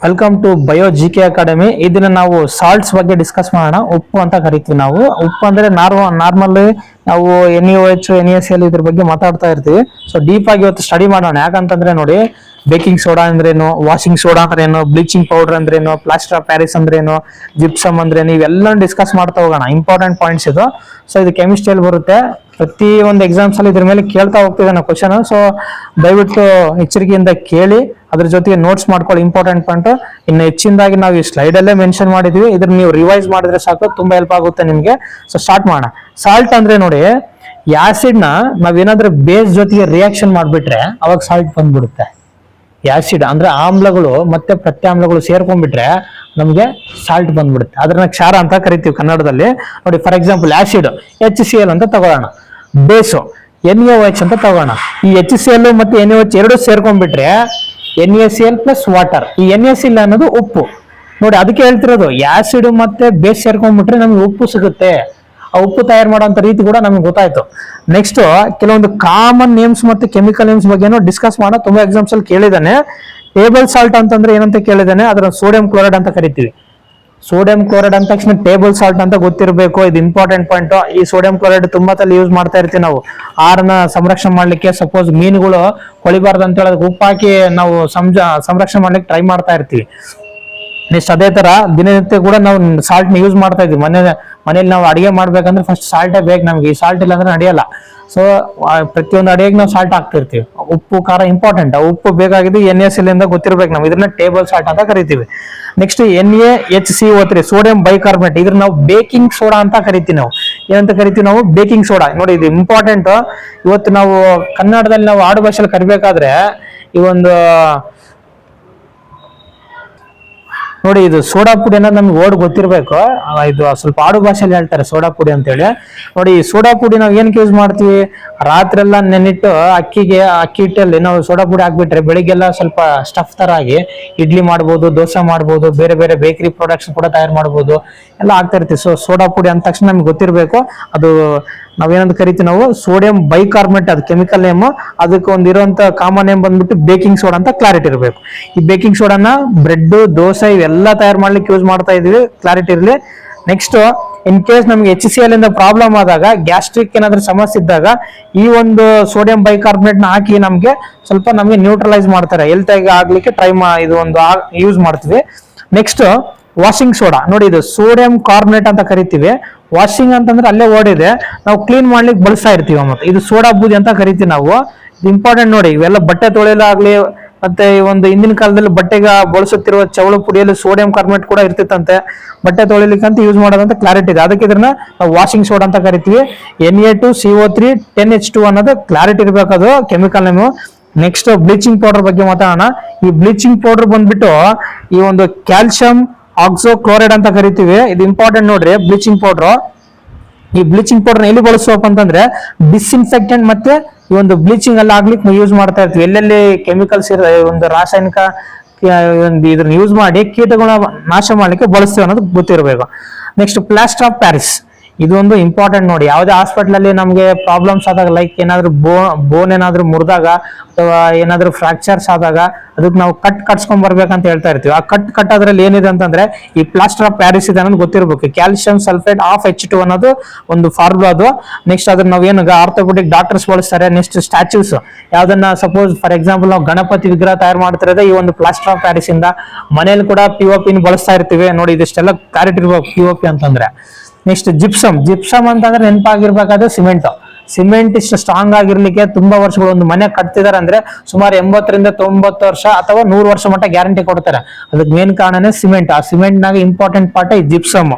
Welcome to bio G K academy. ಇದನ್ನ ನಾವು salts ಬಗ್ಗೆ ಡಿಸ್ಕಸ್ ಮಾಡೋಣ. ಉಪ್ಪು ಅಂತ ಕರಿತೀವಿ ನಾವು. ಉಪ್ಪು ಅಂದ್ರೆ ನಾರ್ಮಲ್ ನಾವು NaOH NaCl ಇದ್ರ ಬಗ್ಗೆ ಮಾತಾಡ್ತಾ ಇರ್ತೀವಿ. ಸೊ ಡೀಪ್ ಆಗಿ ಇವತ್ತು ಸ್ಟಡಿ ಮಾಡೋಣ. ಯಾಕಂತಂದ್ರೆ ನೋಡಿ, ಬೇಕಿಂಗ್ ಸೋಡಾ ಅಂದ್ರೇನು, ವಾಷಿಂಗ್ ಸೋಡಾ ಅಂದ್ರೇನು, ಬ್ಲೀಚಿಂಗ್ ಪೌಡರ್ ಅಂದ್ರೇನು, ಪ್ಲಾಸ್ಟರ್ ಆಫ್ ಪ್ಯಾರಿಸ್ ಅಂದ್ರೇನು, ಜಿಪ್ಸಮ್ ಅಂದ್ರೇನು, ಇವೆಲ್ಲ ಡಿಸ್ಕಸ್ ಮಾಡ್ತಾ ಹೋಗೋಣ. ಇಂಪಾರ್ಟೆಂಟ್ ಪಾಯಿಂಟ್ಸ್ ಇದು. ಸೊ ಇದು ಕೆಮಿಸ್ಟ್ರಿಯಲ್ಲಿ ಬರುತ್ತೆ. ಪ್ರತಿ ಒಂದು ಎಕ್ಸಾಮ್ಸ್ ಅಲ್ಲಿ ಇದ್ರ ಮೇಲೆ ಕೇಳ್ತಾ ಹೋಗ್ತಿದ್ದಾನೆ ಕ್ವಶನ್. ಸೊ ದಯವಿಟ್ಟು ಎಚ್ಚರಿಕೆಯಿಂದ ಕೇಳಿ, ಅದ್ರ ಜೊತೆಗೆ ನೋಟ್ಸ್ ಮಾಡ್ಕೊಳ್ಳಿ. ಇಂಪಾರ್ಟೆಂಟ್ ಪಾಯಿಂಟ್ ಇನ್ನು ಹೆಚ್ಚಿನದಾಗಿ ನಾವು ಈ ಸ್ಲೈಡ್ ಅಲ್ಲೇ ಮೆನ್ಷನ್ ಮಾಡಿದ್ವಿ. ಇದ್ರ ನೀವು ರಿವೈಸ್ ಮಾಡಿದ್ರೆ ಸಾಕು, ತುಂಬಾ ಹೆಲ್ಪ್ ಆಗುತ್ತೆ ನಿಮ್ಗೆ. ಸೊ ಸ್ಟಾರ್ಟ್ ಮಾಡೋಣ. ಸಾಲ್ಟ್ ಅಂದ್ರೆ ನೋಡಿ, ಆಸಿಡ್ ನ ನಾವೇನಾದ್ರೂ ಬೇಸ್ ಜೊತೆಗೆ ರಿಯಾಕ್ಷನ್ ಮಾಡ್ಬಿಟ್ರೆ ಅವಾಗ ಸಾಲ್ಟ್ ಬಂದ್ಬಿಡುತ್ತೆ. ಆಸಿಡ್ ಅಂದ್ರೆ ಆಮ್ಲಗಳು ಮತ್ತೆ ಪ್ರತ್ಯಾಮ್ಲಗಳು ಸೇರ್ಕೊಂಡ್ಬಿಟ್ರೆ ನಮ್ಗೆ ಸಾಲ್ಟ್ ಬಂದ್ಬಿಡುತ್ತೆ. ಅದ್ರನ್ನ ಕ್ಷಾರ ಅಂತ ಕರಿತೀವಿ ಕನ್ನಡದಲ್ಲಿ. ನೋಡಿ, ಫಾರ್ ಎಕ್ಸಾಂಪಲ್ ಆಸಿಡ್ HCl ಅಂತ ತಗೊಳ್ಳೋಣ, ಬೇಸು NaOH ಅಂತ ತಗೋಣ. ಈ HCl ಮತ್ತೆ NaOH ಎರಡು ಸೇರ್ಕೊಂಡ್ಬಿಟ್ರೆ NaCl ಪ್ಲಸ್ ವಾಟರ್. ಈ NaCl ಅನ್ನೋದು ಉಪ್ಪು. ನೋಡಿ, ಅದಕ್ಕೆ ಹೇಳ್ತಿರೋದು, ಆಸಿಡ್ ಮತ್ತೆ ಬೇಸ್ ಸೇರ್ಕೊಂಡ್ಬಿಟ್ರೆ ನಮ್ಗೆ ಉಪ್ಪು ಸಿಗುತ್ತೆ. ಆ ಉಪ್ಪು ತಯಾರು ಮಾಡುವಂತ ರೀತಿ ಕೂಡ ನಮ್ಗೆ ಗೊತ್ತಾಯ್ತು. ನೆಕ್ಸ್ಟ್ ಕೆಲವೊಂದು ಕಾಮನ್ ನೇಮ್ಸ್ ಮತ್ತೆ ಕೆಮಿಕಲ್ ನೇಮ್ಸ್ ಬಗ್ಗೆ ಡಿಸ್ಕಸ್ ಮಾಡೋ. ತುಂಬಾ ಎಕ್ಸಾಮ್ಸ್ ಅಲ್ಲಿ ಕೇಳಿದಾನೆ. ಟೇಬಲ್ ಸಾಲ್ಟ್ ಅಂತಂದ್ರೆ ಏನಂತ ಕೇಳಿದಾನೆ. ಅದರ ಸೋಡಿಯಂ ಕ್ಲೋರೈಡ್ ಅಂತ ಕರಿತೀವಿ. ಸೋಡಿಯಂ ಕ್ಲೋರೈಡ್ ಅಂದ ತಕ್ಷಣ ಟೇಬಲ್ ಸಾಲ್ಟ್ ಅಂತ ಗೊತ್ತಿರಬೇಕು. ಇದು ಇಂಪಾರ್ಟೆಂಟ್ ಪಾಯಿಂಟ್. ಈ ಸೋಡಿಯಂ ಕ್ಲೋರೈಡ್ ತುಂಬಾ ತಲೆ ಯೂಸ್ ಮಾಡ್ತಾ ಇರ್ತೀವಿ ನಾವು ಆಹಾರನ ಸಂರಕ್ಷಣೆ ಮಾಡ್ಲಿಕ್ಕೆ. ಸಪೋಸ್ ಮೀನುಗಳು ಕೊಳಿಬಾರ್ದು ಅಂತ ಹೇಳೋದಕ್ಕೆ ಉಪ್ಪು ಹಾಕಿ ನಾವು ಸಂರಕ್ಷಣೆ ಮಾಡ್ಲಿಕ್ಕೆ ಟ್ರೈ ಮಾಡ್ತಾ ಇರ್ತೀವಿ. ನೆಕ್ಸ್ಟ್ ಅದೇ ತರ ದಿನನಿತ್ಯ ಕೂಡ ನಾವು ಸಾಲ್ಟ್ ನ ಯೂಸ್ ಮಾಡ್ತಾ ಇದೀವಿ. ಮನೇಲಿ ನಾವು ಅಡಿಗೆ ಮಾಡ್ಬೇಕಂದ್ರೆ ಫಸ್ಟ್ ಸಾಲ್ಟೇ ಬೇಕು ನಮ್ಗೆ. ಈ ಸಾಲ್ಟ್ ಇಲ್ಲ ಅಂದ್ರೆ ನಡೆಯಲ್ಲ. ಸೊ ಪ್ರತಿಯೊಂದು ಅಡಿಗೆಗೆ ನಾವು ಸಾಲ್ಟ್ ಹಾಕ್ತಿರ್ತೀವಿ. ಉಪ್ಪು ಖಾರ ಇಂಪಾರ್ಟೆಂಟ್. ಉಪ್ಪು ಬೇಕಾಗಿದೆ NaCl ಇಂದ ಗೊತ್ತಿರ್ಬೇಕು ನಾವು. ಇದನ್ನ ಟೇಬಲ್ ಸಾಲ್ಟ್ ಅಂತ ಕರಿತೀವಿ. Next NaHCO3 sodium bicarbonate. ಇದ್ರ ನಾವು ಬೇಕಿಂಗ್ ಸೋಡಾ ಅಂತ ಕರಿತೀವಿ. ನಾವು ಏನಂತ ಕರಿತೀವಿ? ನಾವು ಬೇಕಿಂಗ್ ಸೋಡಾ. ನೋಡಿ, ಇದು ಇಂಪಾರ್ಟೆಂಟ್. ಇವತ್ತು ನಾವು ಕನ್ನಡದಲ್ಲಿ ನಾವು ಆಡು ಭಾಷೆಯಲ್ಲಿ ಕರಿಬೇಕಾದ್ರೆ ಈ ಒಂದು ನೋಡಿ, ಇದು ಸೋಡಾ ಪುಡಿ ಅನ್ನೋದು ನಮ್ಗೆ ಓಡ್ ಗೊತ್ತಿರ್ಬೇಕು. ಇದು ಸ್ವಲ್ಪ ಆಡು ಭಾಷೆಯಲ್ಲಿ ಹೇಳ್ತಾರೆ ಸೋಡಾ ಪುಡಿ ಅಂತ ಹೇಳಿ. ನೋಡಿ, ಈ ಸೋಡಾ ಪುಡಿ ನಾವು ಏನಕ್ಕೆ ಯೂಸ್ ಮಾಡ್ತೀವಿ? ರಾತ್ರಿ ಎಲ್ಲ ನೆನಿಟ್ಟು ಅಕ್ಕಿ ಹಿಟ್ಟಲ್ಲಿ ನಾವು ಸೋಡಾ ಪುಡಿ ಹಾಕ್ಬಿಟ್ರೆ ಬೆಳಿಗ್ಗೆಲ್ಲ ಸ್ವಲ್ಪ ಸ್ಟಫ್ ತರ ಆಗಿ ಇಡ್ಲಿ ಮಾಡ್ಬೋದು, ದೋಸೆ ಮಾಡ್ಬೋದು, ಬೇರೆ ಬೇರೆ ಬೇಕರಿ ಪ್ರಾಡಕ್ಟ್ಸ್ ಕೂಡ ತಯಾರು ಮಾಡ್ಬೋದು, ಎಲ್ಲ ಆಗ್ತಾ ಇರ್ತೀವಿ. ಸೊ ಸೋಡಾ ಪುಡಿ ಅಂದ ತಕ್ಷಣ ನಮ್ಗೆ ಗೊತ್ತಿರ್ಬೇಕು. ಅದು ನಾವೇನಂತ ಕರಿತೀವಿ? ನಾವು ಸೋಡಿಯಂ ಬೈಕಾರ್ಬನೇಟ್. ಅದು ಕೆಮಿಕಲ್ ನೇಮ್. ಅದಕ್ಕೆ ಒಂದಿರುವಂತ ಕಾಮನ್ ನೇಮ್ ಬಂದ್ಬಿಟ್ಟು ಬೇಕಿಂಗ್ ಸೋಡಾ ಅಂತ ಕ್ಲಾರಿಟಿ ಇರಬೇಕು. ಈ ಬೇಕಿಂಗ್ ಸೋಡಾನ ಬ್ರೆಡ್, ದೋಸೆ ಇವೆಲ್ಲ ತಯಾರು ಮಾಡ್ಲಿಕ್ಕೆ ಯೂಸ್ ಮಾಡ್ತಾ ಇದೀವಿ. ಕ್ಲಾರಿಟಿ ಇರಲಿ. ನೆಕ್ಸ್ಟ್, ಇನ್ ಕೇಸ್ ನಮ್ಗೆ HCl ಇಂದ ಪ್ರಾಬ್ಲಮ್ ಆದಾಗ, ಗ್ಯಾಸ್ಟ್ರಿಕ್ ಏನಾದ್ರೂ ಸಮಸ್ಯೆ ಇದ್ದಾಗ ಈ ಒಂದು ಸೋಡಿಯಂ ಬೈಕಾರ್ಬನೇಟ್ ನ ಹಾಕಿ ನಮ್ಗೆ ನ್ಯೂಟ್ರಲೈಸ್ ಮಾಡ್ತಾರೆ. ಹೆಲ್ತ್ ಆಗಿ ಆಗ್ಲಿಕ್ಕೆ ಇದು ಒಂದು ಯೂಸ್ ಮಾಡ್ತೀವಿ. Next washing soda. ನೋಡಿ, ಇದು ಸೋಡಿಯಂ ಕಾರ್ಬನೇಟ್ ಅಂತ ಕರಿತೀವಿ. ವಾಷಿಂಗ್ ಅಂತಂದ್ರೆ ಅಲ್ಲೇ ಓಡಿದೆ, ನಾವು ಕ್ಲೀನ್ ಮಾಡ್ಲಿಕ್ಕೆ ಬಳಸ್ತಾ ಇರ್ತೀವಿ. ಮತ್ತೆ ಇದು ಸೋಡಾ ಬೂದಿ ಅಂತ ಕರಿತೀವಿ ನಾವು. ಇದು ಇಂಪಾರ್ಟೆಂಟ್. ನೋಡಿ, ಇವೆಲ್ಲ ಬಟ್ಟೆ ತೊಳೆಯಲಾಗ್ಲಿ ಮತ್ತೆ ಈ ಒಂದು ಹಿಂದಿನ ಕಾಲದಲ್ಲಿ ಬಟ್ಟೆಗೆ ಬಳಸುತ್ತಿರುವ ಚವಳು ಪುಡಿಯಲ್ಲಿ ಸೋಡಿಯಂ ಕಾರ್ಬನೇಟ್ ಕೂಡ ಇರ್ತಿತ್ತಂತೆ. ಬಟ್ಟೆ ತೊಳಿಲಿಕ್ಕೆ ಅಂತ ಯೂಸ್ ಮಾಡೋದಂತ ಕ್ಲಾರಿಟಿ ಇದೆ. ಅದಕ್ಕೆ ಇದನ್ನ ನಾವು ವಾಷಿಂಗ್ ಸೋಡಾ ಅಂತ ಕರಿತೀವಿ. Na2CO3 10H2 ಅನ್ನೋದು ಕ್ಲಾರಿಟಿ ಇರ್ಬೇಕು. ಅದು chemical name. Next bleaching powder ಬಗ್ಗೆ ಮಾತಾಡೋಣ. ಈ ಬ್ಲೀಚಿಂಗ್ ಪೌಡರ್ ಬಂದ್ಬಿಟ್ಟು ಈ ಒಂದು ಕ್ಯಾಲ್ಸಿಯಂ ಆಕ್ಸೋಕ್ಲೋರೈಡ್ ಅಂತ ಕರಿತೀವಿ. ಇದು ಇಂಪಾರ್ಟೆಂಟ್ ನೋಡ್ರಿ. ಬ್ಲೀಚಿಂಗ್ ಪೌಡರ್, ಈ ಬ್ಲೀಚಿಂಗ್ ಪೌಡರ್ ಎಲ್ಲಿ ಬಳಸುವಪ್ಪ ಅಂತಂದ್ರೆ ಡಿಸ್ಇನ್ಫೆಕ್ಟೆಂಟ್ ಮತ್ತೆ ಈ ಒಂದು ಬ್ಲೀಚಿಂಗ್ ಎಲ್ಲ ಆಗ್ಲಿಕ್ಕೆ ಯೂಸ್ ಮಾಡ್ತಾ ಇರ್ತೀವಿ. ಎಲ್ಲೆಲ್ಲಿ ಕೆಮಿಕಲ್ಸ್ ಒಂದು ರಾಸಾಯನಿಕ ಇದನ್ನ ಯೂಸ್ ಮಾಡಿ ಕೀಟಗಳ ನಾಶ ಮಾಡ್ಲಿಕ್ಕೆ ಬಳಸ್ತೀವಿ ಅನ್ನೋದು ಗೊತ್ತಿರಬೇಕು. Next plaster of Paris. ಇದು ಒಂದು ಇಂಪಾರ್ಟೆಂಟ್. ನೋಡಿ, ಯಾವುದೇ ಹಾಸ್ಪಿಟಲ್ ಅಲ್ಲಿ ನಮ್ಗೆ ಪ್ರಾಬ್ಲಮ್ಸ್ ಆದಾಗ, ಲೈಕ್ ಏನಾದ್ರು ಬೋನ್ ಏನಾದ್ರು ಮುರಿದಾಗ ಅಥವಾ ಏನಾದ್ರು ಫ್ರಾಕ್ಚರ್ಸ್ ಆದಾಗ ಅದಕ್ಕೆ ನಾವು ಕಟ್ಸ್ಕೊಂಡ್ ಬರ್ಬೇಕಂತ ಹೇಳ್ತಾ ಇರ್ತೀವಿ. ಆ ಕಟ್ಟೋದ್ರಲ್ಲಿ ಏನಿದೆ ಅಂತಂದ್ರೆ ಈ ಪ್ಲಾಸ್ಟರ್ ಆಫ್ ಪ್ಯಾರಿಸ್ ಇದೆ ಅನ್ನೋದು ಗೊತ್ತಿರ್ಬೇಕು. ಕ್ಯಾಲ್ಸಿಯಂ ಸಲ್ಫೇಟ್ ಆಫ್ H2 ಅನ್ನೋದು ಒಂದು ಫಾರ್ಮುಲಾ ಅದು. ನೆಕ್ಸ್ಟ್ ಅದನ್ನ ನಾವು ಏನು ಆರ್ಥೋಪೆಡಿಕ್ ಡಾಕ್ಟರ್ಸ್ ಬಳಸ್ತಾರೆ. ನೆಕ್ಸ್ಟ್ ಸ್ಟ್ಯಾಚ್ಯೂಸ್ ಯಾವ್ದನ್ನ, ಸಪೋಸ್ ಫಾರ್ ಎಕ್ಸಾಂಪಲ್ ನಾವು ಗಣಪತಿ ವಿಗ್ರಹ ತಯಾರು ಮಾಡ್ತಿರೋದೇ ಈ ಒಂದು ಪ್ಲಾಸ್ಟರ್ ಆಫ್ ಪ್ಯಾರಿಸ್ ಇಂದ. ಮನೇಲಿ ಕೂಡ POP ಬಳಸ್ತಾ ಇರ್ತೀವಿ. ನೋಡಿ, ಇದಿಷ್ಟೆಲ್ಲ ಕ್ಲಾರಿಟಿ ಇರ್ಬೇಕು POP ಅಂತಂದ್ರೆ. ನೆಕ್ಸ್ಟ್ ಜಿಪ್ಸಮ್ ಅಂತಂದ್ರೆ ನೆನಪಾಗಿರ್ಬೇಕಾದ್ರೆ ಸಿಮೆಂಟ್ ಇಷ್ಟು ಸ್ಟ್ರಾಂಗ್ ಆಗಿರ್ಲಿಕ್ಕೆ ತುಂಬಾ ವರ್ಷಗಳು, ಒಂದು ಮನೆ ಕಟ್ತಿದಾರೆ ಅಂದ್ರೆ ಸುಮಾರು 80 ರಿಂದ 90 ವರ್ಷ ಅಥವಾ 100 ವರ್ಷ ಮಟ್ಟ ಗ್ಯಾರಂಟಿ ಕೊಡ್ತಾರೆ. ಅದಕ್ಕೆ ಮೇನ್ ಕಾರಣನೇ ಸಿಮೆಂಟ್. ಆ ಸಿಮೆಂಟ್ ನಾಗ ಇಂಪಾರ್ಟೆಂಟ್ ಪಾರ್ಟ್ ಈ ಜಿಪ್ಸಮ್.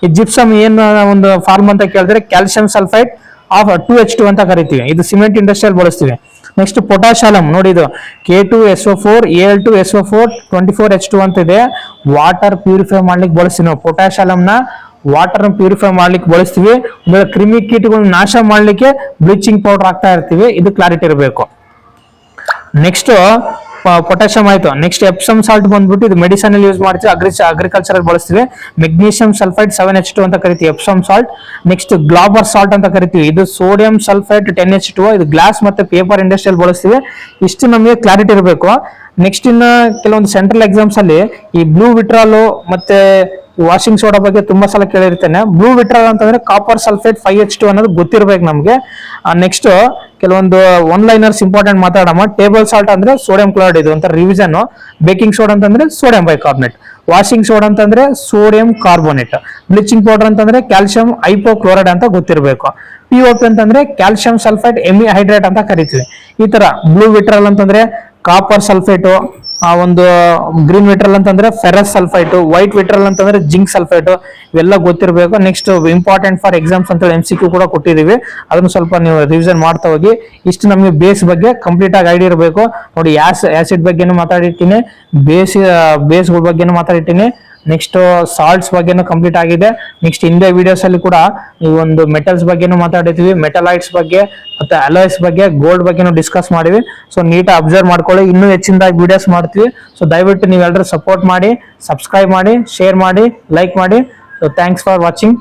ಈ ಜಿಪ್ಸಮ್ ಏನ್ ಒಂದು ಫಾರ್ಮ್ ಅಂತ ಕೇಳಿದ್ರೆ ಕ್ಯಾಲ್ಸಿಯಂ ಸಲ್ಫೈಡ್ ಆಫ್ 2H2 ಅಂತ ಕರಿತೀವಿ. ಇದು ಸಿಮೆಂಟ್ ಇಂಡಸ್ಟ್ರಿಯಲ್ಲಿ ಬಳಸ್ತೀವಿ. Next potassium. ನೋಡಿ, ಇದು K2SO4 Al2SO4 24H2 ಅಂತ ಇದೆ. ವಾಟರ್ ಪ್ಯೂರಿಫೈ ಮಾಡ್ಲಿಕ್ಕೆ ಬಳಸ್ತೀವಿ ನಾವು ಪೊಟ್ಯಾಶಿಯಂ ನ. ವಾಟರ್ ಪ್ಯೂರಿಫೈ ಮಾಡ್ಲಿಕ್ಕೆ ಬಳಸ್ತೀವಿ. ಕ್ರಿಮಿ ಕೀಟಗಳನ್ನ ನಾಶ ಮಾಡ್ಲಿಕ್ಕೆ ಬ್ಲೀಚಿಂಗ್ ಪೌಡರ್ ಹಾಕ್ತಾ ಇರ್ತೀವಿ. ಇದು ಕ್ಲಾರಿಟಿ ಇರಬೇಕು. ನೆಕ್ಸ್ಟ್ ಪೊಟ್ಯಾಷಿಯಂ ಆಯ್ತು. ನೆಕ್ಸ್ಟ್ ಎಪ್ಸಮ್ ಸಾಲ್ಟ್ ಬಂದ್ಬಿಟ್ಟು ಇದು ಮೆಡಿಸನ್ ಅಲ್ಲಿ ಯೂಸ್ ಮಾಡ್ತೀವಿ, ಅಗ್ರಿಕಲ್ಚರ್ ಅಲ್ಲಿ ಬಳಸ್ತೀವಿ. ಮೆಗ್ನೀಷಿಯಂ ಸಲ್ಫೈಡ್ 7H2 ಅಂತ ಕರಿತೀವಿ ಎಪ್ಸಮ್ ಸಾಲ್ಟ್. ನೆಕ್ಸ್ಟ್ ಗ್ಲಾಬರ್ ಸಾಲ್ಟ್ ಅಂತ ಕರಿತೀವಿ, ಇದು ಸೋಡಿಯಂ ಸಲ್ಫೈಡ್ 10H2, ಇದು ಗ್ಲಾಸ್ ಮತ್ತೆ ಪೇಪರ್ ಇಂಡಸ್ಟ್ರಿಯಲ್ಲಿ ಬಳಸ್ತೀವಿ. ಇಷ್ಟು ನಮಗೆ ಕ್ಲಾರಿಟಿ ಇರಬೇಕು. ನೆಕ್ಸ್ಟ್ ಇನ್ನ ಕೆಲವೊಂದು ಸೆಂಟ್ರಲ್ ಎಕ್ಸಾಮ್ಸ್ ಅಲ್ಲಿ ಈ ಬ್ಲೂ ವಿಟ್ರಾಲ್ ಮತ್ತೆ ವಾಷಿಂಗ್ ಸೋಡಾ ಬಗ್ಗೆ ತುಂಬಾ ಸಲ ಕೇಳಿರ್ತೇನೆ. ಬ್ಲೂ ವಿಟ್ರಾಲ್ ಅಂತಂದ್ರೆ ಕಾಪರ್ ಸಲ್ಫೇಟ್ 5H2 ಅನ್ನೋದು ಗೊತ್ತಿರ್ಬೇಕು ನಮ್ಗೆ. ನೆಕ್ಸ್ಟ್ ಕೆಲವೊಂದು ಒನ್ ಲೈನರ್ಸ್ ಇಂಪಾರ್ಟೆಂಟ್ ಮಾತಾಡೋಣ. ಟೇಬಲ್ ಸಾಲ್ಟ್ ಅಂದ್ರೆ ಸೋಡಿಯಂ ಕ್ಲೋರೈಡ್, ಇದು ಒಂಥರ ರಿವಿಷನ್. ಬೇಕಿಂಗ್ ಸೋಡಾ ಅಂತಂದ್ರೆ ಸೋಡಿಯಂ ಬೈಕಾರ್ಬನೇಟ್. ವಾಷಿಂಗ್ ಸೋಡಾ ಅಂತಂದ್ರೆ ಸೋಡಿಯಂ ಕಾರ್ಬೋನೇಟ್. ಬ್ಲೀಚಿಂಗ್ ಪೌಡರ್ ಅಂತಂದ್ರೆ ಕ್ಯಾಲ್ಸಿಯಂ ಹೈಪೋಕ್ಲೋರೈಡ್ ಅಂತ ಗೊತ್ತಿರಬೇಕು. POP ಅಂತಂದ್ರೆ ಕ್ಯಾಲ್ಸಿಯಂ ಸಲ್ಫೈಡ್ ಎಮಿಹೈಡ್ರೇಟ್ ಅಂತ ಕರಿತೀವಿ. ಈ ತರ ಬ್ಲೂ ವಿಟ್ರಾಲ್ ಅಂತಂದ್ರೆ ಕಾಪರ್ ಸಲ್ಫೇಟು, ಒಂದು ಗ್ರೀನ್ ವಿಟ್ರಲ್ ಅಂತಂದ್ರೆ ಫೆರಸ್ ಸಲ್ಫೈಟ್, ವೈಟ್ ವಿಟ್ರಲ್ ಅಂತಂದ್ರೆ ಜಿಂಕ್ ಸಲ್ಫೈಟ್, ಇವೆಲ್ಲ ಗೊತ್ತಿರಬೇಕು. ನೆಕ್ಸ್ಟ್ ಇಂಪಾರ್ಟೆಂಟ್ ಫಾರ್ ಎಕ್ಸಾಮ್ಸ್ ಅಂತ MCQ ಕೂಡ ಕೊಟ್ಟಿದೀವಿ, ಅದನ್ನು ಸ್ವಲ್ಪ ನೀವು ರಿವಿಷನ್ ಮಾಡ್ತಾ ಹೋಗಿ. ಇಷ್ಟು ನಮಗೆ ಬೇಸ್ ಬಗ್ಗೆ ಕಂಪ್ಲೀಟ್ ಆಗಿ ಐಡಿಯಾ ಇರಬೇಕು. ನೋಡಿ ಆಸಿಡ್ ಬಗ್ಗೆನೂ ಮಾತಾಡಿರ್ತೀನಿ, ಬೇಸ್ಗಳ ಬಗ್ಗೆನೂ ಮಾತಾಡಿರ್ತೀನಿ. ನೆಕ್ಸ್ಟ್ ಸಾಲ್ಟ್ಸ್ ಬಗ್ಗೆನೂ ಕಂಪ್ಲೀಟ್ ಆಗಿದೆ. ನೆಕ್ಸ್ಟ್ ಹಿಂದೆ ವಿಡಿಯೋಸ್ ಅಲ್ಲಿ ಕೂಡ ಈ ಒಂದು ಮೆಟಲ್ಸ್ ಬಗ್ಗೆನೂ ಮಾತಾಡಿದ್ವಿ, ಮೆಟಲೈಟ್ಸ್ ಬಗ್ಗೆ ಮತ್ತೆ ಅಲಾಯ್ಸ್ ಬಗ್ಗೆ, ಗೋಲ್ಡ್ ಬಗ್ಗೆನೂ ಡಿಸ್ಕಸ್ ಮಾಡಿವಿ. ಸೊ ನೀಟಾಗಿ ಅಬ್ಸರ್ವ್ ಮಾಡ್ಕೊಳ್ಳಿ, ಇನ್ನೂ ಹೆಚ್ಚಿನದಾಗಿ ವಿಡಿಯೋಸ್ ಮಾಡ್ತೀವಿ. ಸೊ ದಯವಿಟ್ಟು ನೀವೆಲ್ಲರೂ ಸಪೋರ್ಟ್ ಮಾಡಿ, ಸಬ್ಸ್ಕ್ರೈಬ್ ಮಾಡಿ, ಶೇರ್ ಮಾಡಿ, ಲೈಕ್ ಮಾಡಿ. So thanks for watching.